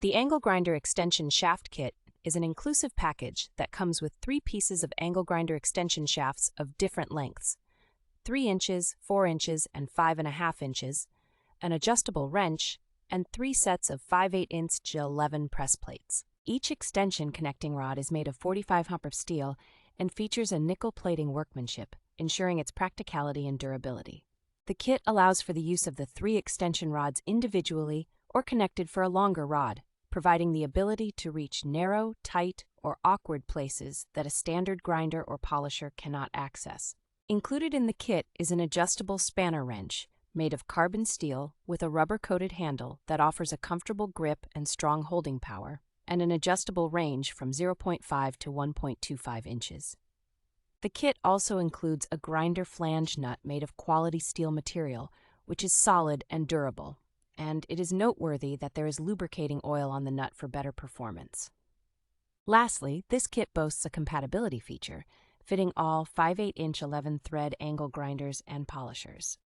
The Angle Grinder Extension Shaft Kit is an inclusive package that comes with 3 pieces of angle grinder extension shafts of different lengths, 3 inches, 4 inches, and 5.5 inches, an adjustable wrench, and 3 sets of 5/8" 11 press plates. Each extension connecting rod is made of 45 hump of steel and features a nickel plating workmanship, ensuring its practicality and durability. The kit allows for the use of the 3 extension rods individually or connected for a longer rod, providing the ability to reach narrow, tight, or awkward places that a standard grinder or polisher cannot access. Included in the kit is an adjustable spanner wrench made of carbon steel with a rubber-coated handle that offers a comfortable grip and strong holding power, and an adjustable range from 0.5 to 1.25 inches. The kit also includes a grinder flange nut made of quality steel material, which is solid and durable, and it is noteworthy that there is lubricating oil on the nut for better performance. Lastly, this kit boasts a compatibility feature, fitting all 5/8" 11 thread angle grinders and polishers.